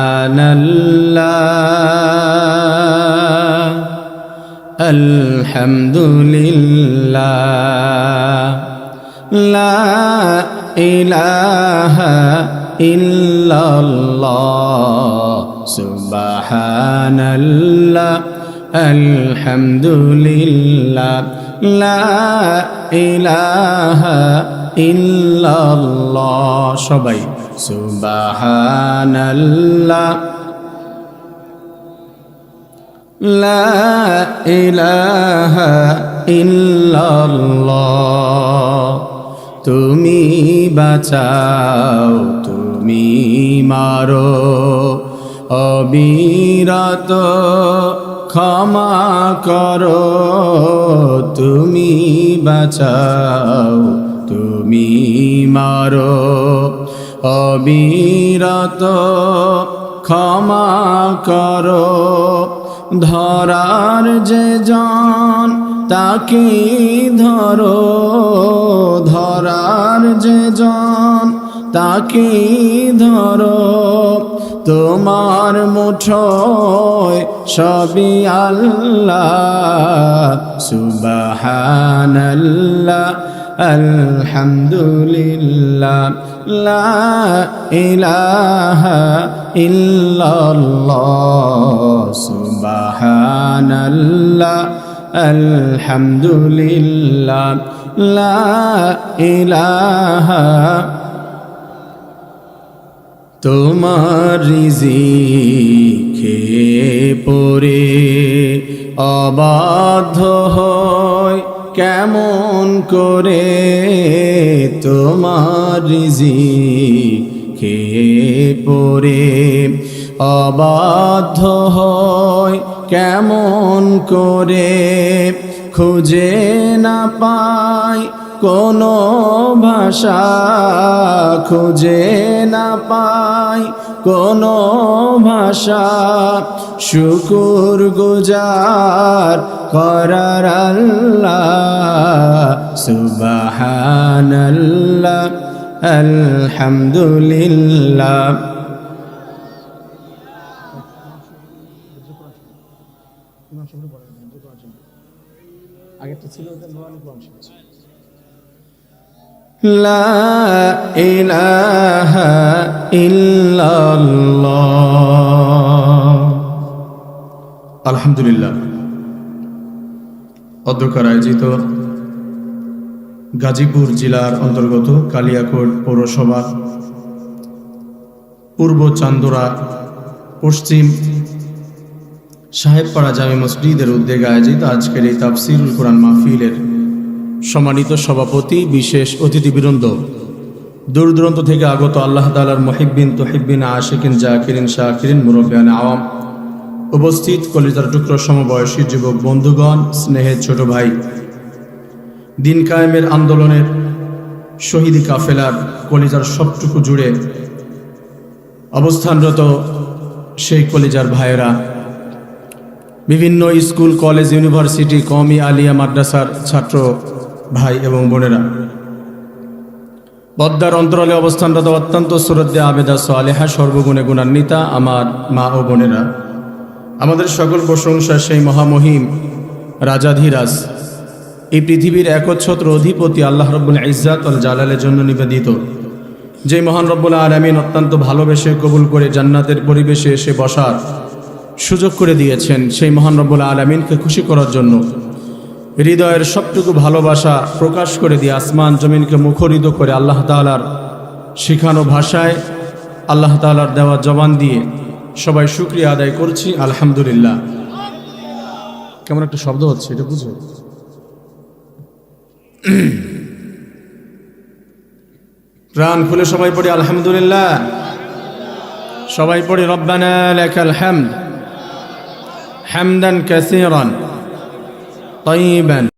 সুবহানাল্লাহ আলহামদুলিল্লাহ লা ইলাহা ইল্লাল্লাহ সুবহানাল্লাহ আলহামদুলিল্লাহ লা ইলাহা ইল্লাল্লাহ সবাই সুবহানাল্লাহ লা ইলাহা ইল্লাল্লাহ তুমি বাঁচাও তুমি মারো অবিরত ক্ষমা করো তুমি বাঁচাও তুমি মারো অবিরত ক্ষমা করো ধরার যে জন তাকে ধরো ধরার যে জন তাকে ধরো তোমার মুঠোয় সবই আল্লাহ সুবহানাল্লাহ আলহামদুলিল্লাহ লা ইলাহা ইল্লাল্লাহ সুবহানাল্লাহ আলহামদুলিল্লাহ লা ইলাহা তোমার রিজিক খেয়ে পড়ে অবাধ্য হয় কেমন করে তোমার রিজিক খেয়ে পড়ে অবাধ্য হয় কেমন করে খুঁজে না পাই কোনো ভাষা খুঁজে না পাই কোনো ভাষা শুকুর গুজার করার আল্লাহ সুবহানাল্লাহ আলহামদুলিল্লাহ লা ইলাহা ইল্লাল্লাহ আলহামদুলিল্লাহ অধ্যক্ষর আয়োজিত গাজীপুর জেলার অন্তর্গত কালিয়াকোট পৌরসভা পূর্ব চান্দোরা পশ্চিম সাহেবপাড়া জামে মসজিদের উদ্যোগে আয়োজিত আজকের এই তাফসিরুল কোরআন মাহফিলের সম্মানিত সভাপতি বিশেষ অতিথিবৃন্দ দূর দূরান্ত থেকে আগত আল্লাহ তাআলার মুহিব্বিন তুহিব্বিন আশিকিন জাকিরিন শাকিরিন মুরব্বিয়ান আওয়াম উপস্থিত কলিজার টুকরো সমবয়সী যুবক বন্ধুগণ স্নেহের ছোট ভাই দিন কায়েমের আন্দোলনের শহীদি কাফেলার কলিজার সবটুকু জুড়ে অবস্থানরত সেই কলিজার ভাইয়েরা বিভিন্ন স্কুল কলেজ ইউনিভার্সিটি কওমি আলিয়া মাদ্রাসার ছাত্র ভাই এবং বোনেরা পদ্মার অন্তরালে অবস্থানরত অত্যন্ত শ্রদ্ধা আবেদা সালেহা সর্বগুণে গুণান্বিতা আমার মা ও বোনেরা আমাদের সকল প্রশংসা সেই মহামহিম রাজাধিরাজ এই পৃথিবীর একচ্ছত্র অধিপতি আল্লাহ রব্বুল ইজ্জাত ওয়াল জালালের জন্য নিবেদিত যে মহান রব্বুল আলামিন অত্যন্ত ভালোবেসে কবুল করে জান্নাতের পরিবেশে এসে বসার সুযোগ করে দিয়েছেন সেই মহান রব্বুল আলামিনকে খুশি করার জন্য হৃদয়ের সবটুকু ভালোবাসা প্রকাশ করে দিয়ে আসমান জমিনকে মুখরিত করে আল্লাহ তাআলার শিখানো ভাষায় আল্লাহ তাআলার দেওয়া জবান দিয়ে সবাই শুকরিয়া আদায় করছি আলহামদুলিল্লাহ। কেমন একটা শব্দ হচ্ছে এটা বুঝো প্রাণ খুলে সবাই পড়ি আলহামদুলিল্লাহ সবাই পড়ি রব্বানা লাকাল হামদ হামদান কাসীরান طيبا